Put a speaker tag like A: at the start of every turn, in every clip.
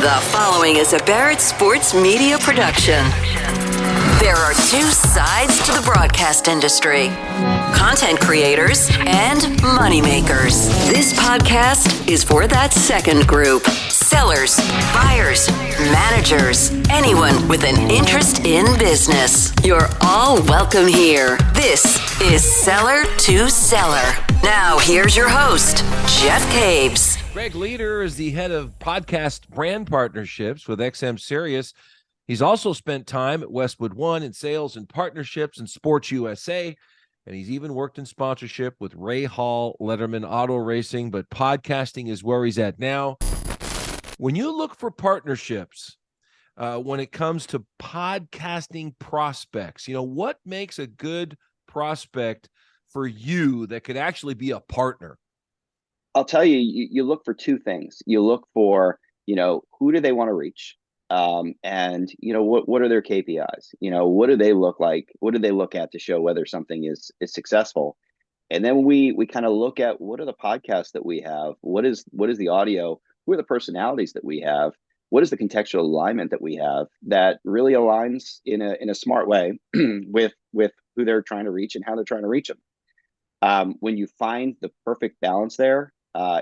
A: The following is a Barrett Sports Media production. There are two sides to the broadcast industry: content creators and moneymakers. This podcast is for that second group: sellers, buyers, managers, anyone with an interest in business. You're all welcome here. This is Seller to Seller. Now, here's your host, Jeff Cabes.
B: Greg Leader is the head of podcast brand partnerships with XM Sirius. He's also spent time at Westwood One in sales and partnerships and Sports USA, and he's even worked in sponsorship with Ray Hall, Letterman Auto Racing, but podcasting is where he's at now. When you look for partnerships, when it comes to podcasting prospects, what makes a good prospect for you that could actually be a partner?
C: I'll tell you, you look for two things. You look for, who do they want to reach? And, what are their KPIs? What do they look like? What do they look at to show whether something is successful? And then we kind of look at what are the podcasts that we have? What is the audio? Who are the personalities that we have? What is the contextual alignment that we have that really aligns in a smart way with who they're trying to reach and how they're trying to reach them? When you find the perfect balance there,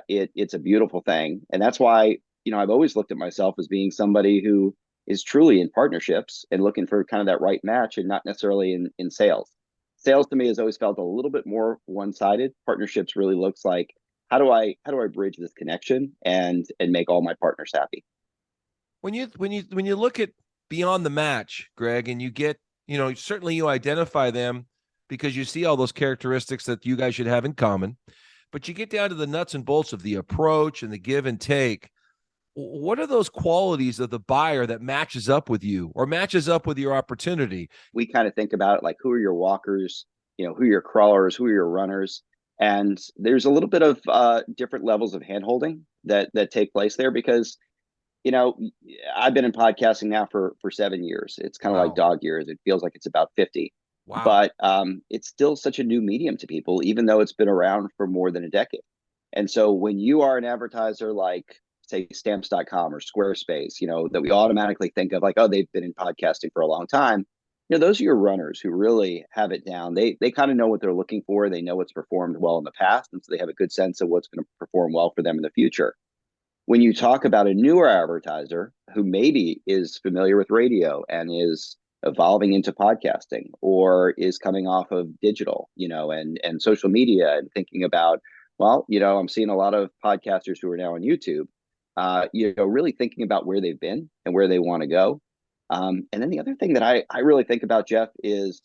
C: it's a beautiful thing. And that's why, I've always looked at myself as being somebody who is truly in partnerships and looking for kind of that right match and not necessarily in sales. Sales to me has always felt a little bit more one-sided. Partnerships really looks like, how do I bridge this connection and make all my partners happy?
B: When you look at beyond the match, Greg, and you get, certainly you identify them because you see all those characteristics that you guys should have in common, but you get down to the nuts and bolts of the approach and the give and take. What are those qualities of the buyer that matches up with you or matches up with your opportunity?
C: We kind of think about it like, who are your walkers, who are your crawlers, who are your runners? And there's a little bit of different levels of handholding that take place there because, I've been in podcasting now for 7 years. It's kind of like dog years. It feels like it's about 50.
B: Wow.
C: But it's still such a new medium to people, even though it's been around for more than a decade. And so when you are an advertiser like, say, stamps.com or Squarespace, that we automatically think of like, oh, they've been in podcasting for a long time. Those are your runners who really have it down. They kind of know what they're looking for. They know what's performed well in the past. And so they have a good sense of what's going to perform well for them in the future. When you talk about a newer advertiser who maybe is familiar with radio and is evolving into podcasting or is coming off of digital, and social media and thinking about, well, I'm seeing a lot of podcasters who are now on YouTube, really thinking about where they've been and where they want to go. And then the other thing that I really think about, Jeff, is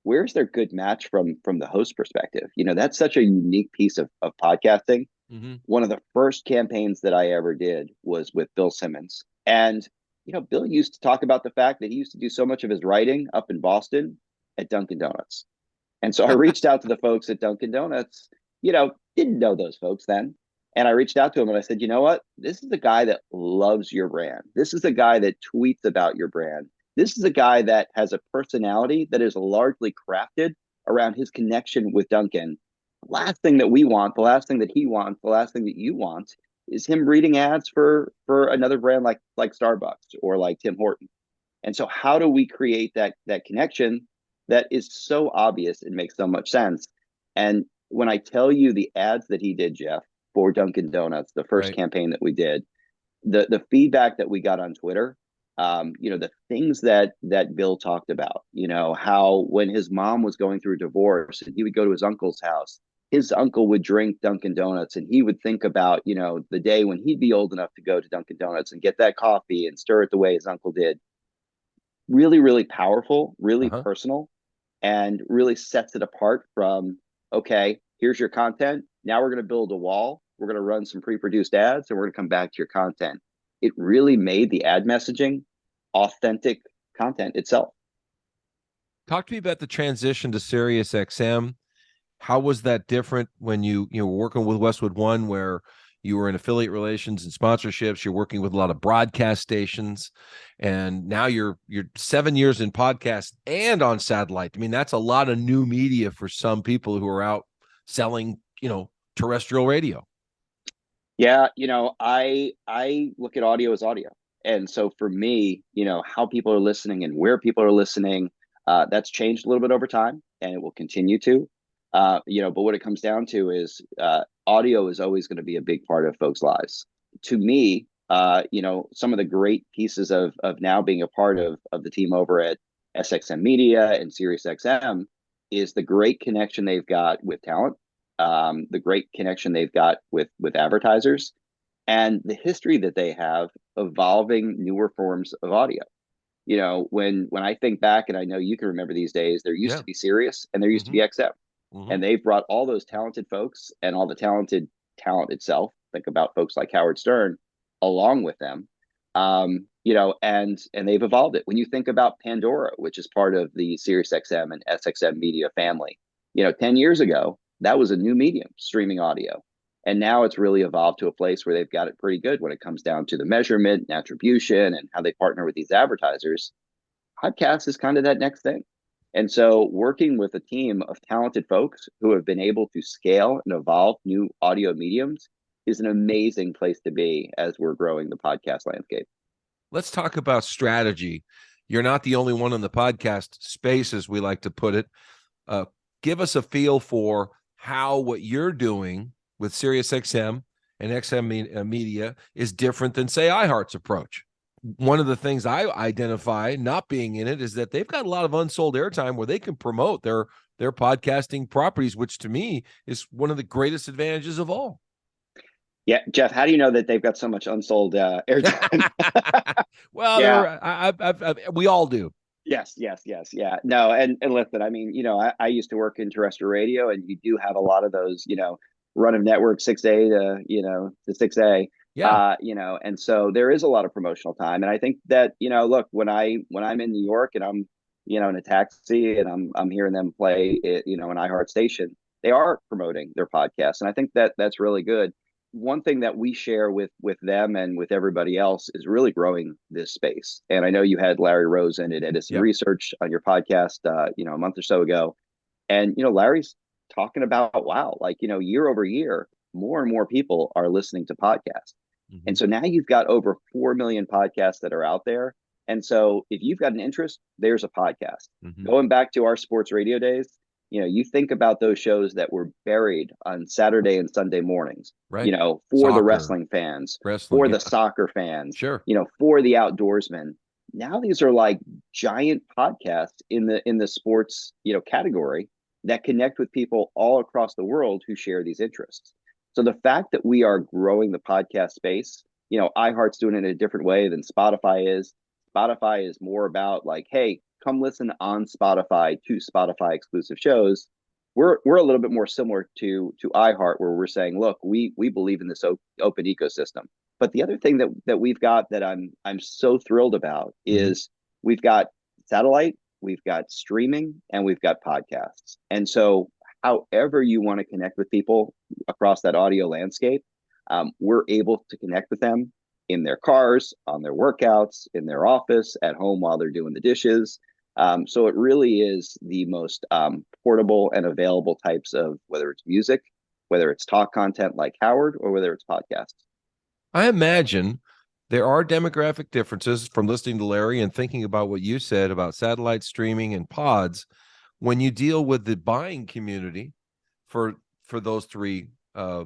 C: where's their good match from the host perspective? That's such a unique piece of podcasting. Mm-hmm. One of the first campaigns that I ever did was with Bill Simmons. And Bill used to talk about the fact that he used to do so much of his writing up in Boston at Dunkin' Donuts. And so I reached out to the folks at Dunkin' Donuts, didn't know those folks then. And I reached out to him and I said, you know what? This is a guy that loves your brand. This is a guy that tweets about your brand. This is a guy that has a personality that is largely crafted around his connection with Dunkin'. The last thing that we want, the last thing that he wants, the last thing that you want is him reading ads for another brand like Starbucks or like Tim Horton. And so how do we create that connection that is so obvious and makes so much sense? And when I tell you the ads that he did, Jeff, for Dunkin' Donuts, the first campaign that we did, the feedback that we got on Twitter, the things that Bill talked about, how when his mom was going through a divorce and he would go to his uncle's house, his uncle would drink Dunkin' Donuts and he would think about, the day when he'd be old enough to go to Dunkin' Donuts and get that coffee and stir it the way his uncle did. Really, really powerful, really personal, and really sets it apart from, okay, here's your content. Now we're going to build a wall. We're going to run some pre-produced ads and we're going to come back to your content. It really made the ad messaging authentic content itself.
B: Talk to me about the transition to SiriusXM. How was that different when you were working with Westwood One, where you were in affiliate relations and sponsorships? You're working with a lot of broadcast stations, and now you're 7 years in podcast and on satellite. I mean, that's a lot of new media for some people who are out selling, terrestrial radio.
C: Yeah, I look at audio as audio. And so for me, how people are listening and where people are listening, that's changed a little bit over time, and it will continue to. But what it comes down to is audio is always going to be a big part of folks' lives. To me, some of the great pieces of now being a part of the team over at SXM Media and SiriusXM is the great connection they've got with talent, the great connection they've got with advertisers, and the history that they have evolving newer forms of audio. When I think back, and I know you can remember these days, there used
B: Yeah.
C: to be Sirius and there used to be XM. And they've brought all those talented folks and all the talented talent itself. Think about folks like Howard Stern along with them. And they've evolved it. When you think about Pandora, which is part of the SiriusXM and SXM media family, 10 years ago, that was a new medium, streaming audio. And now it's really evolved to a place where they've got it pretty good when it comes down to the measurement and attribution and how they partner with these advertisers. Podcast is kind of that next thing. And so working with a team of talented folks who have been able to scale and evolve new audio mediums is an amazing place to be as we're growing the podcast landscape.
B: Let's talk about strategy. You're not the only one in the podcast space, as we like to put it. Give us a feel for how what you're doing with SiriusXM and XM Media is different than, say, iHeart's approach. One of the things I identify not being in it is that they've got a lot of unsold airtime where they can promote their podcasting properties, which to me is one of the greatest advantages of all.
C: Yeah, Jeff, how do you know that they've got so much unsold airtime?
B: Well, yeah. We all do.
C: Yes. Yeah. No, and listen, I mean, I used to work in terrestrial radio, and you do have a lot of those, run of network 6A to 6A.
B: Yeah.
C: And so there is a lot of promotional time. And I think that, look, when I'm in New York and I'm, in a taxi and I'm hearing them play it, an iHeart station, they are promoting their podcast. And I think that that's really good. One thing that we share with them and with everybody else is really growing this space. And I know you had Larry Rosen at Edison Research on your podcast, a month or so ago. And, Larry's talking about, wow, like, year over year, more and more people are listening to podcasts. And so now you've got over 4 million podcasts that are out there. And so if you've got an interest, there's a podcast. Going back to our sports radio days, you think about those shows that were buried on Saturday and Sunday mornings,
B: right?
C: For the wrestling fans, for the soccer fans,
B: sure,
C: for the outdoorsmen. Now these are like giant podcasts in the sports, category that connect with people all across the world who share these interests. So the fact that we are growing the podcast space, iHeart's doing it in a different way than Spotify is. Spotify is more about like, hey, come listen on Spotify to Spotify exclusive shows. We're a little bit more similar to iHeart, where we're saying, look, we believe in this open ecosystem. But the other thing that we've got that I'm so thrilled about is we've got satellite, we've got streaming, and we've got podcasts. And so however you want to connect with people across that audio landscape, we're able to connect with them in their cars, on their workouts, in their office, at home while they're doing the dishes. So it really is the most portable and available types of, whether it's music, whether it's talk content like Howard, or whether it's podcasts.
B: I imagine there are demographic differences from listening to Larry and thinking about what you said about satellite streaming and pods when you deal with the buying community for those three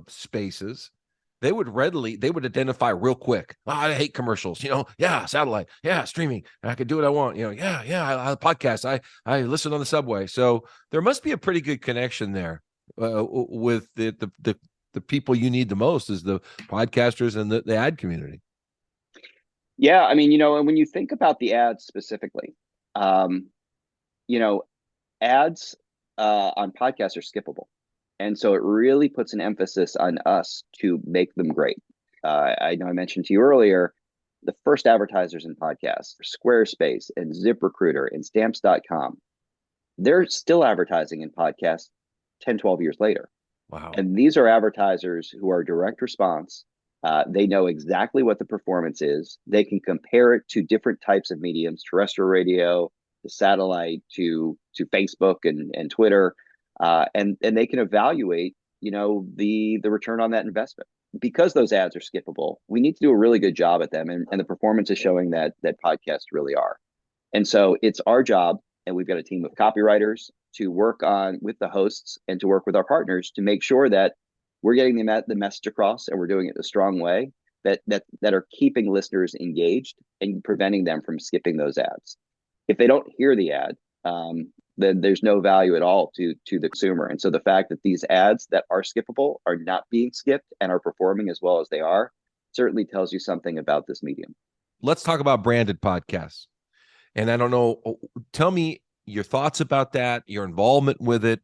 B: spaces. They would identify real quick. Oh, I hate commercials, yeah, satellite, yeah, streaming. I can do what I want, I podcast. I listen on the subway. So there must be a pretty good connection there with the people you need the most is the podcasters and the ad community.
C: Yeah. I mean, and when you think about the ads specifically, ads on podcasts are skippable. And so it really puts an emphasis on us to make them great. I know I mentioned to you earlier, the first advertisers in podcasts, Squarespace and ZipRecruiter and Stamps.com, they're still advertising in podcasts 10, 12 years later.
B: Wow.
C: And these are advertisers who are direct response. They know exactly what the performance is. They can compare it to different types of mediums, terrestrial radio, to satellite, to Facebook and Twitter. And they can evaluate, the return on that investment. because those ads are skippable, we need to do a really good job at them. And the performance is showing that podcasts really are. And so it's our job, and we've got a team of copywriters to work on with the hosts and to work with our partners to make sure that we're getting the message across, and we're doing it in a strong way that are keeping listeners engaged and preventing them from skipping those ads. If they don't hear the ad, then there's no value at all to the consumer. And so the fact that these ads that are skippable are not being skipped and are performing as well as they are certainly tells you something about this medium.
B: Let's talk about branded podcasts. And I don't know, tell me your thoughts about that, your involvement with it.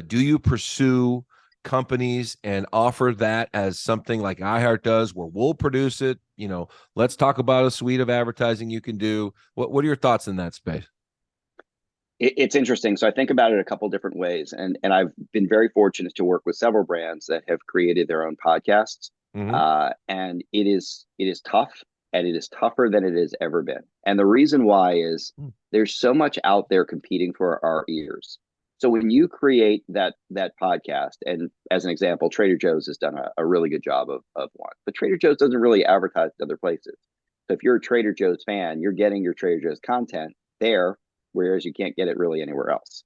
B: Do you pursue companies and offer that as something like iHeart does, where we'll produce it? You know, let's talk about a suite of advertising you can do. What are your thoughts in that space?
C: It's interesting. So I think about it a couple different ways, and I've been very fortunate to work with several brands that have created their own podcasts. And it is tough, and it is tougher than it has ever been. And the reason why is there's so much out there competing for our ears. So when you create that podcast, and as an example, Trader Joe's has done a really good job of one, but Trader Joe's doesn't really advertise to other places. So if you're a Trader Joe's fan, you're getting your Trader Joe's content there, whereas you can't get it really anywhere else.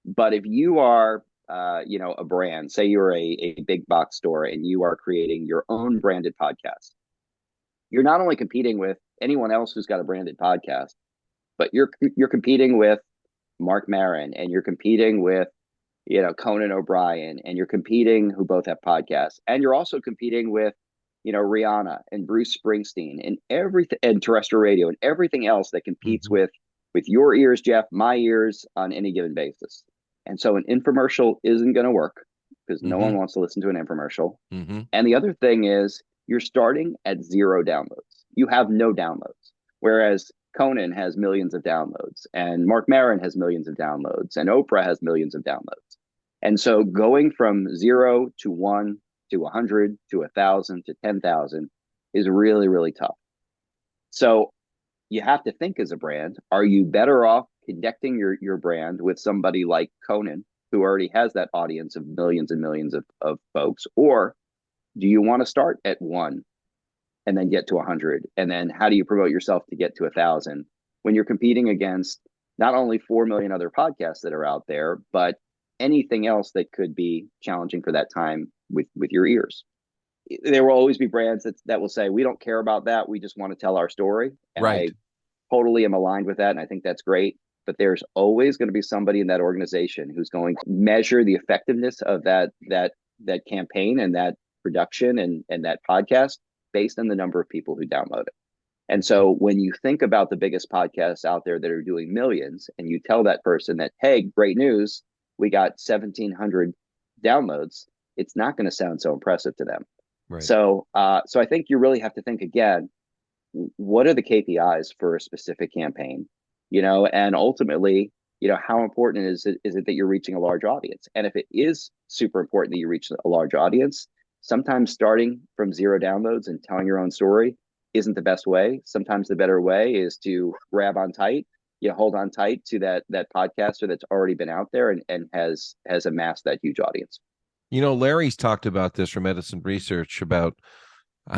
C: But if you are, a brand, say you're a big box store and you are creating your own branded podcast, you're not only competing with anyone else who's got a branded podcast, but you're competing with Mark Maron, and you're competing with, Conan O'Brien, and you're competing, who both have podcasts, and you're also competing with, Rihanna and Bruce Springsteen and everything, and terrestrial radio and everything else that competes with your ears, Jeff, my ears, on any given basis. And so an infomercial isn't going to work because no one wants to listen to an infomercial. And the other thing is, you're starting at 0 downloads. You have no downloads. Whereas Conan has millions of downloads, and Mark Maron has millions of downloads, and Oprah has millions of downloads. And so going from 0 to 1 to 100 to 1,000 to 10,000 is really, really tough. So you have to think, as a brand, are you better off connecting your brand with somebody like Conan, who already has that audience of millions and millions of folks? Or do you want to start at 1 and then get to 100? And then how do you promote yourself to get to 1,000 when you're competing against not only 4 million other podcasts that are out there, but anything else that could be challenging for that time with your ears? There will always be brands that will say, we don't care about that, we just want to tell our story. And I totally am aligned with that, and I think that's great. But there's always going to be somebody in that organization who's going to measure the effectiveness of that campaign and that production and that podcast based on the number of people who download it. And so when you think about the biggest podcasts out there that are doing millions, and you tell that person that, hey, great news, we got 1,700 downloads, it's not going to sound so impressive to them. So I think you really have to think again, what are the KPIs for a specific campaign? And ultimately, how important is it that you're reaching a large audience? And if it is super important that you reach a large audience, sometimes starting from 0 downloads and telling your own story isn't the best way. Sometimes the better way is to grab on tight, hold on tight to that podcaster that's already been out there and has amassed that huge audience.
B: Larry's talked about this from Edison Research about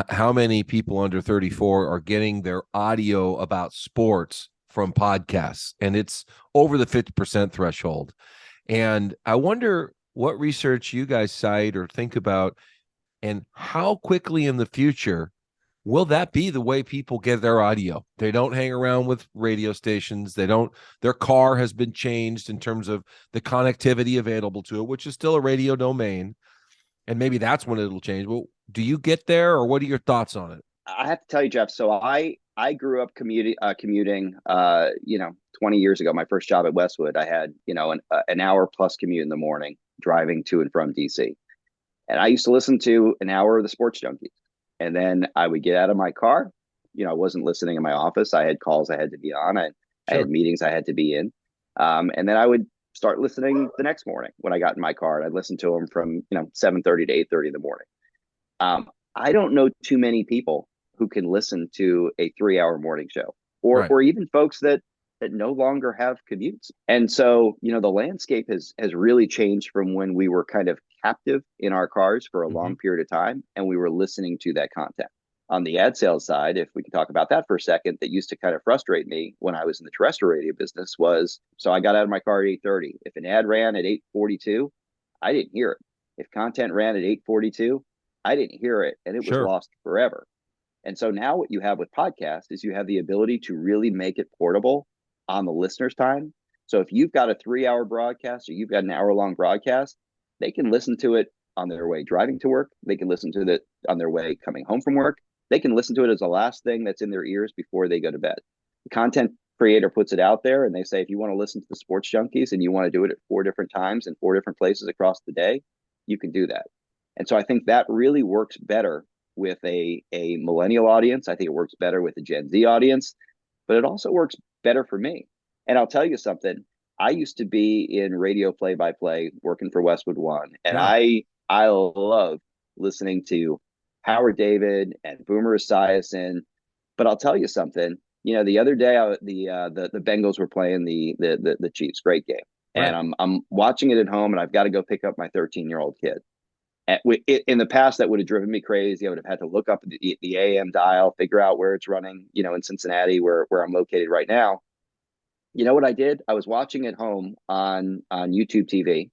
B: how many people under 34 are getting their audio about sports from podcasts, and it's over the 50% threshold. And I wonder what research you guys cite or think about, and how quickly in the future will that be the way people get their audio? They don't hang around with radio stations. Their car has been changed in terms of the connectivity available to it, which is still a radio domain. And maybe that's when it'll change. Well, do you get there, or what are your thoughts on it?
C: I have to tell you, Jeff, so I grew up commuting, 20 years ago. My first job at Westwood, I had, an hour plus commute in the morning driving to and from DC. And I used to listen to an hour of the Sports Junkies. And then I would get out of my car. I wasn't listening in my office. I had calls I had to be on. I had meetings I had to be in. And then I would start listening the next morning when I got in my car. And I'd listen to them from, 7:30 to 8:30 in the morning. I don't know too many people who can listen to a 3-hour morning show, or even folks that no longer have commutes. And so, the landscape has really changed from when we were kind of captive in our cars for a long period of time, and we were listening to that content. On the ad sales side, if we can talk about that for a second, that used to kind of frustrate me when I was in the terrestrial radio business was, so I got out of my car at 8:30. If an ad ran at 8:42, I didn't hear it. If content ran at 8:42, I didn't hear it, and it was
B: Sure.
C: lost forever. And so now what you have with podcasts is you have the ability to really make it portable on the listener's time. So if you've got a 3-hour broadcast or you've got an hour-long broadcast, they can listen to it on their way driving to work. They can listen to it on their way coming home from work. They can listen to it as the last thing that's in their ears before they go to bed. The content creator puts it out there and they say, if you want to listen to the Sports Junkies and you want to do it at 4 different times in 4 different places across the day, you can do that. And so I think that really works better with a millennial audience. I think it works better with a Gen Z audience, but it also works better for me. And I'll tell you something. I used to be in radio play-by-play working for Westwood One, and
B: Yeah.
C: I love listening to Howard David and Boomer Esiason. But I'll tell you something. You know, the other day the Bengals were playing the Chiefs. Great game,
B: Right.
C: and I'm watching it at home, and I've got to go pick up my 13-year-old kid. In the past, that would have driven me crazy. I would have had to look up the AM dial, figure out where it's running, you know, in Cincinnati, where I'm located right now. You know what I did? I was watching at home on YouTube TV.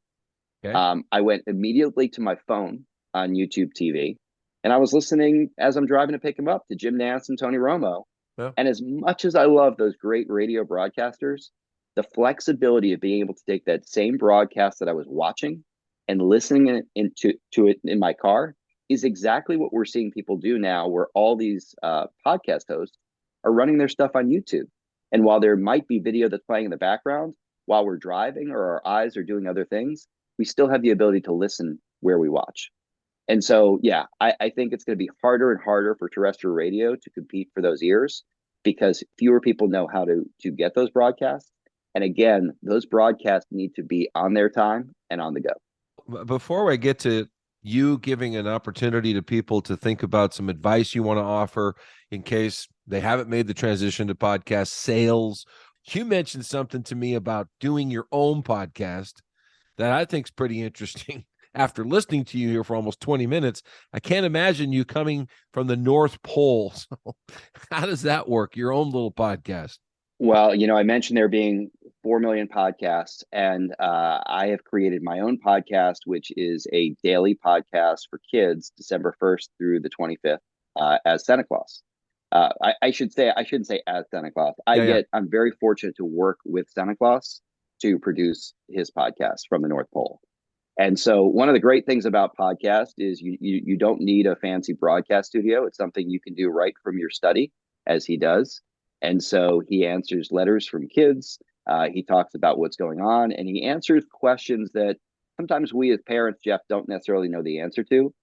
B: Okay.
C: I went immediately to my phone on YouTube TV, and I was listening as I'm driving to pick him up to Jim Nantz and Tony Romo.
B: Yeah.
C: And as much as I love those great radio broadcasters, the flexibility of being able to take that same broadcast that I was watching and listening to it in my car is exactly what we're seeing people do now, where all these podcast hosts are running their stuff on YouTube. And while there might be video that's playing in the background while we're driving or our eyes are doing other things, we still have the ability to listen where we watch. And so, yeah, I think it's going to be harder and harder for terrestrial radio to compete for those ears because fewer people know how to get those broadcasts. And again, those broadcasts need to be on their time and on the go.
B: Before I get to you giving an opportunity to people to think about some advice you want to offer in case they haven't made the transition to podcast sales, you mentioned something to me about doing your own podcast that I think is pretty interesting. After listening to you here for almost 20 minutes, I can't imagine you coming from the North Pole. So how does that work? Your own little podcast?
C: Well, you know, I mentioned there being 4 million podcasts, and I have created my own podcast, which is a daily podcast for kids, December 1st through the 25th, as Santa Claus. I shouldn't say as Santa Claus.
B: Yeah.
C: I'm very fortunate to work with Santa Claus to produce his podcast from the North Pole. And so one of the great things about podcast is you don't need a fancy broadcast studio. It's something you can do right from your study, as he does. And so he answers letters from kids. He talks about what's going on, and he answers questions that sometimes we as parents, Jeff, don't necessarily know the answer to.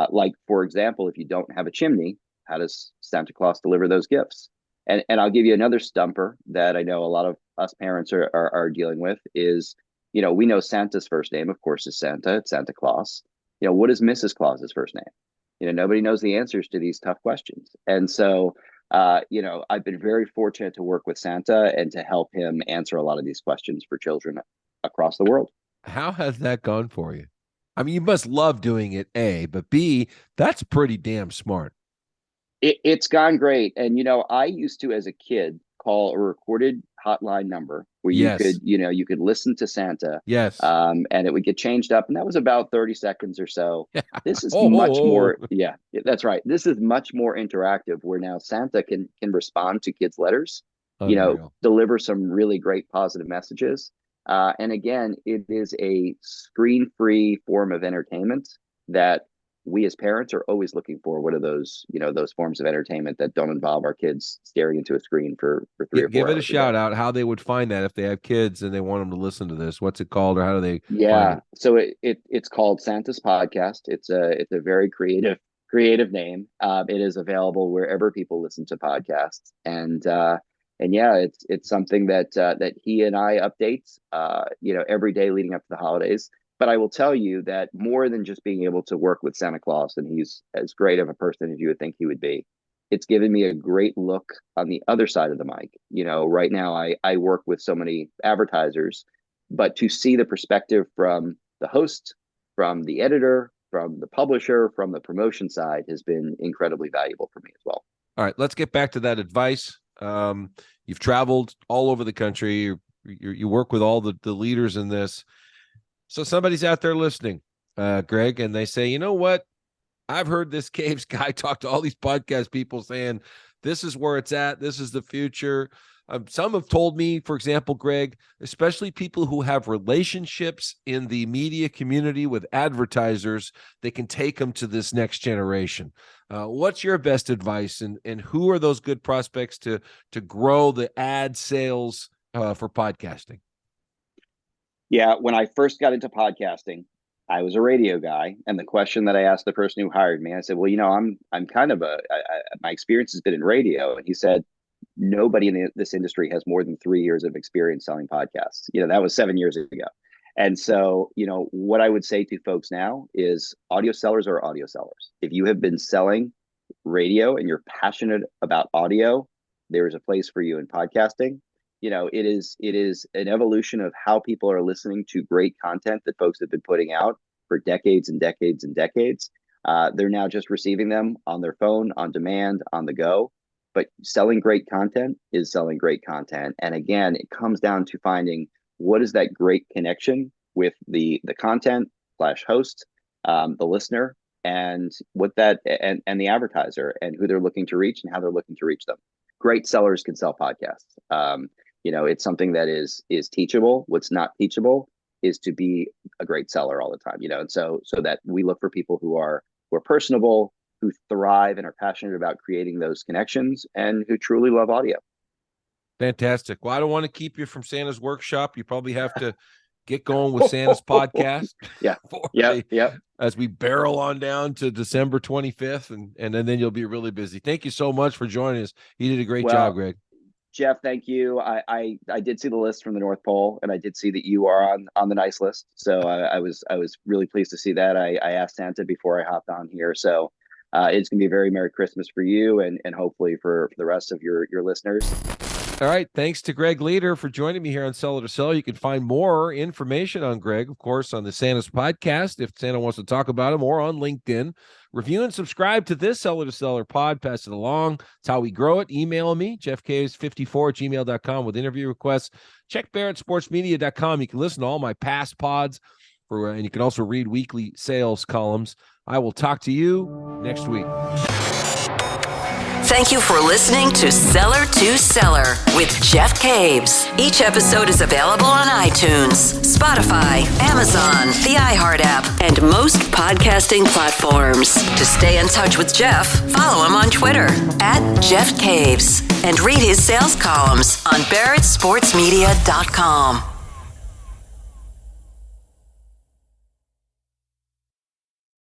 C: Like, for example, if you don't have a chimney, how does Santa Claus deliver those gifts? And I'll give you another stumper that I know a lot of us parents are dealing with is, you know, we know Santa's first name, of course, is Santa. It's Santa Claus. You know, what is Mrs. Claus's first name? You know, nobody knows the answers to these tough questions. And so, you know, I've been very fortunate to work with Santa and to help him answer a lot of these questions for children across the world.
B: How has that gone for you? I mean, you must love doing it, A, but B, that's pretty damn smart.
C: It's gone great. And, you know, I used to, as a kid, call a recorded hotline number where
B: Yes.
C: you could listen to Santa,
B: Yes.
C: and it would get changed up. And that was about 30 seconds or so.
B: Yeah.
C: This is much
B: Oh.
C: more. Yeah, that's right. This is much more interactive where now Santa can respond to kids' letters, you know,
B: Unreal.
C: deliver some really great positive messages. And again, it is a screen-free form of entertainment that we as parents are always looking for. What are those, you know, those forms of entertainment that don't involve our kids staring into a screen for 3 or
B: Give
C: 4
B: it a
C: hours a day?
B: shout out how they would find that if they have kids and they want them to listen to this. What's it called, or how do they find
C: Yeah,
B: it?
C: so it's called Santa's Podcast. It's a very creative name. It is available wherever people listen to podcasts, and yeah, it's something that he and I update, you know, every day leading up to the holidays. But I will tell you that more than just being able to work with Santa Claus, and he's as great of a person as you would think he would be, it's given me a great look on the other side of the mic. You know, right now I work with so many advertisers, but to see the perspective from the host from the editor, from the publisher, from the promotion side has been incredibly valuable for me as well.
B: All right, let's get back to that advice. You've traveled all over the country. You work with all the leaders in this. So somebody's out there listening, Greg, and they say, you know what? I've heard this Caves guy talk to all these podcast people saying, this is where it's at. This is the future. Some have told me, for example, Greg, especially people who have relationships in the media community with advertisers, they can take them to this next generation. What's your best advice, and who are those good prospects to grow the ad sales for podcasting?
C: Yeah, when I first got into podcasting, I was a radio guy, and the question that I asked the person who hired me, I said, "Well, I'm kind of my experience has been in radio," and he said, "Nobody in this industry has more than 3 years of experience selling podcasts." That was 7 years ago, and so what I would say to folks now is, audio sellers are audio sellers. If you have been selling radio and you're passionate about audio, there is a place for you in podcasting. It is an evolution of how people are listening to great content that folks have been putting out for decades and decades and decades. They're now just receiving them on their phone, on demand, on the go. But selling great content is selling great content. And again, it comes down to finding what is that great connection with the content / host, the listener, and what that and the advertiser, and who they're looking to reach and how they're looking to reach them. Great sellers can sell podcasts. It's something that is teachable. What's not teachable is to be a great seller all the time. And so that we look for people who are personable, who thrive and are passionate about creating those connections, and who truly love audio.
B: Fantastic. Well, I don't want to keep you from Santa's workshop. You probably have to get going with Santa's podcast.
C: Yeah.
B: As we barrel on down to December 25th, and then you'll be really busy. Thank you so much for joining us. You did a great job, Greg.
C: Jeff, thank you. I did see the list from the North Pole, and I did see that you are on the nice list. So I was really pleased to see that. I asked Santa before I hopped on here. So it's going to be a very Merry Christmas for you, and hopefully for the rest of your listeners.
B: All right. Thanks to Greg Leader for joining me here on Seller to Sell. You can find more information on Greg, of course, on the Santa's podcast, if Santa wants to talk about him, or on LinkedIn. Review and subscribe to this Seller to Seller pod. Pass it along. It's how we grow it. Email me, jeffcaves54@gmail.com with interview requests. Check barrettsportsmedia.com. You can listen to all my past pods, and you can also read weekly sales columns. I will talk to you next week.
A: Thank you for listening to Seller to Seller with Jeff Caves. Each episode is available on iTunes, Spotify, Amazon, the iHeart app, and most podcasting platforms. To stay in touch with Jeff, follow him on Twitter @Jeff Caves and read his sales columns on barrettsportsmedia.com.